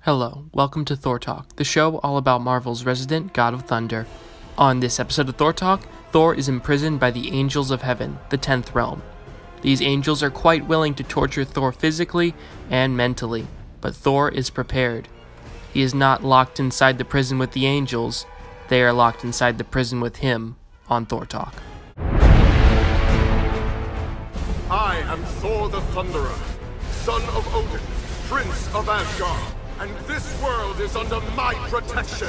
Hello, welcome to Thor Talk, the show all about Marvel's resident god of thunder. On this episode of Thor Talk, Thor is imprisoned by the Angels of Heaven, the 10th realm. These angels are quite willing to torture Thor physically and mentally, but Thor is prepared. He is not locked inside the prison with the angels, they are locked inside the prison with him on Thor Talk. I am Thor the Thunderer, son of Odin, prince of Asgard, and this world is under my protection.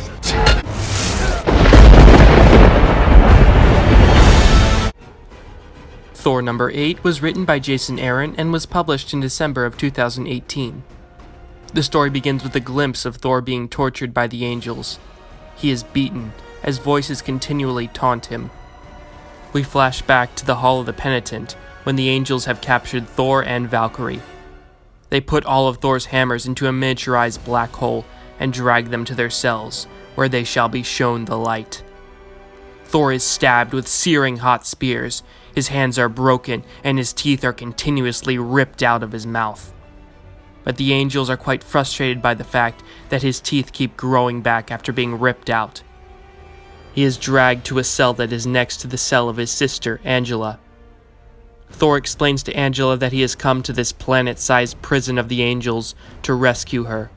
Thor number 8 was written by Jason Aaron and was published in December of 2018. The story begins with a glimpse of Thor being tortured by the angels. He is beaten, as voices continually taunt him. We flash back to the Hall of the Penitent, when the angels have captured Thor and Valkyrie. They put all of Thor's hammers into a miniaturized black hole and drag them to their cells, where they shall be shown the light. Thor is stabbed with searing hot spears, his hands are broken, and his teeth are continuously ripped out of his mouth. But the angels are quite frustrated by the fact that his teeth keep growing back after being ripped out. He is dragged to a cell that is next to the cell of his sister, Angela. Thor explains to Angela that he has come to this planet-sized prison of the angels to rescue her.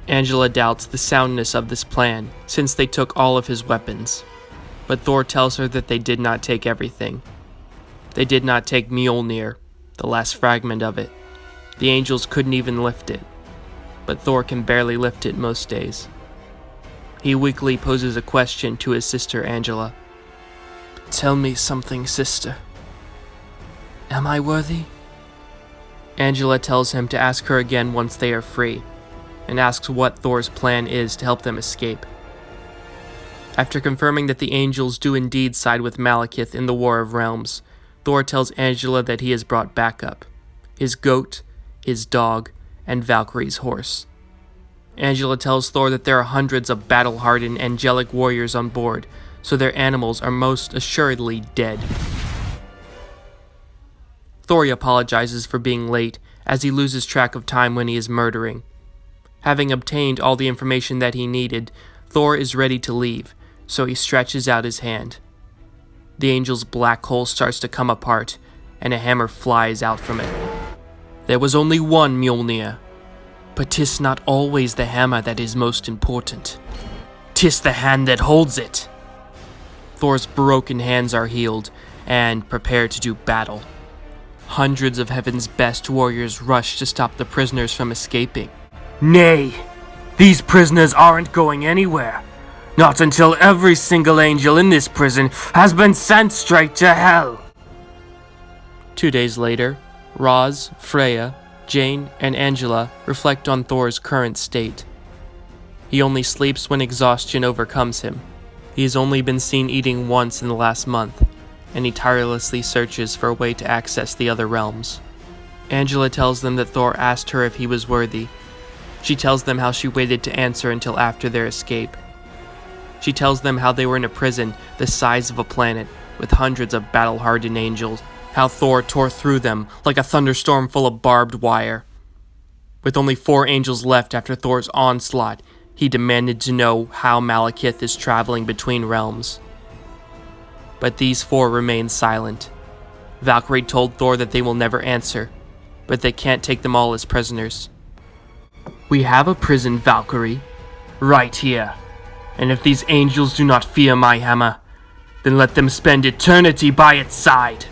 Angela doubts the soundness of this plan, since they took all of his weapons. But Thor tells her that they did not take everything. They did not take Mjolnir, the last fragment of it. The angels couldn't even lift it, but Thor can barely lift it most days. He weakly poses a question to his sister Angela. "Tell me something, sister. Am I worthy?" Angela tells him to ask her again once they are free, and asks what Thor's plan is to help them escape. After confirming that the angels do indeed side with Malekith in the War of Realms, Thor tells Angela that he has brought backup: his goat, his dog, and Valkyrie's horse. Angela tells Thor that there are hundreds of battle-hardened angelic warriors on board, so their animals are most assuredly dead. Thor apologizes for being late, as he loses track of time when he is murdering. Having obtained all the information that he needed, Thor is ready to leave, so he stretches out his hand. The angel's black hole starts to come apart, and a hammer flies out from it. "There was only one Mjolnir, but 'tis not always the hammer that is most important. 'Tis the hand that holds it." Thor's broken hands are healed, and prepare to do battle. Hundreds of Heaven's best warriors rush to stop the prisoners from escaping. "Nay, these prisoners aren't going anywhere. Not until every single angel in this prison has been sent straight to hell." 2 days later, Roz, Freya, Jane, and Angela reflect on Thor's current state. He only sleeps when exhaustion overcomes him. He has only been seen eating once in the last month, and he tirelessly searches for a way to access the other realms. Angela tells them that Thor asked her if he was worthy. She tells them how she waited to answer until after their escape. She tells them how they were in a prison the size of a planet, with hundreds of battle-hardened angels, how Thor tore through them like a thunderstorm full of barbed wire. With only 4 angels left after Thor's onslaught, he demanded to know how Malekith is traveling between realms. But these 4 remain silent. Valkyrie told Thor that they will never answer, but they can't take them all as prisoners. "We have a prison, Valkyrie, right here. And if these angels do not fear my hammer, then let them spend eternity by its side."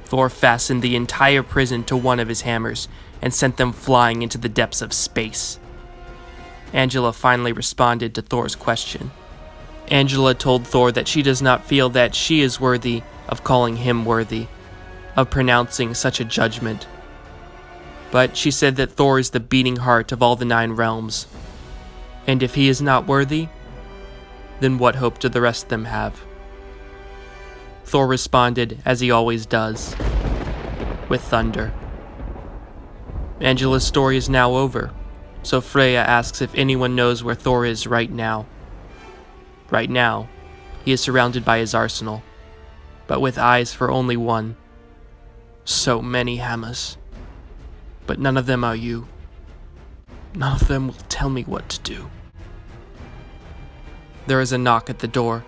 Thor fastened the entire prison to one of his hammers and sent them flying into the depths of space. Angela finally responded to Thor's question. Angela told Thor that she does not feel that she is worthy of calling him worthy, of pronouncing such a judgment. But she said that Thor is the beating heart of all the 9 realms. And if he is not worthy, then what hope do the rest of them have? Thor responded, as he always does, with thunder. Angela's story is now over, so Freya asks if anyone knows where Thor is right now. Right now, he is surrounded by his arsenal, but with eyes for only one. So many hammers, but none of them are you. None of them will tell me what to do. There is a knock at the door.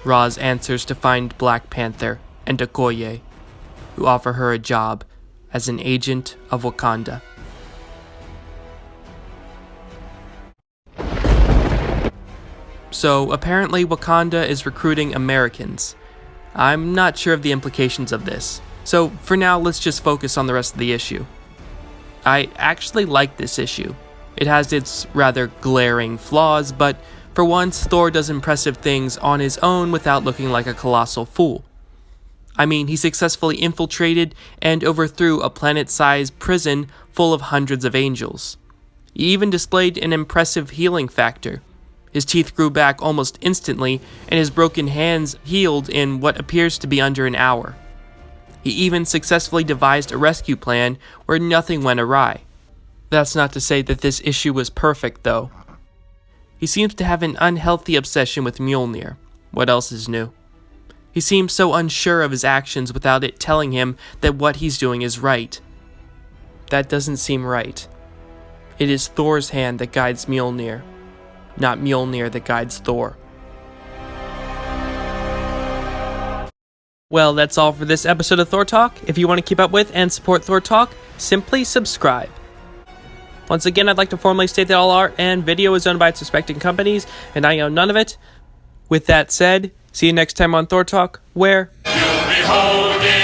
Roz answers to find Black Panther and Okoye, who offer her a job as an agent of Wakanda. So, apparently Wakanda is recruiting Americans. I'm not sure of the implications of this, so for now let's just focus on the rest of the issue. I actually like this issue. It has its rather glaring flaws, but for once, Thor does impressive things on his own without looking like a colossal fool. I mean, he successfully infiltrated and overthrew a planet-sized prison full of hundreds of angels. He even displayed an impressive healing factor. His teeth grew back almost instantly, and his broken hands healed in what appears to be under an hour. He even successfully devised a rescue plan where nothing went awry. That's not to say that this issue was perfect, though. He seems to have an unhealthy obsession with Mjolnir. What else is new? He seems so unsure of his actions without it telling him that what he's doing is right. That doesn't seem right. It is Thor's hand that guides Mjolnir, not Mjolnir that guides Thor. Well, that's all for this episode of Thor Talk. If you want to keep up with and support Thor Talk, simply subscribe. Once again, I'd like to formally state that all art and video is owned by its respective companies, and I own none of it. With that said, see you next time on Thor Talk, where You'll be holding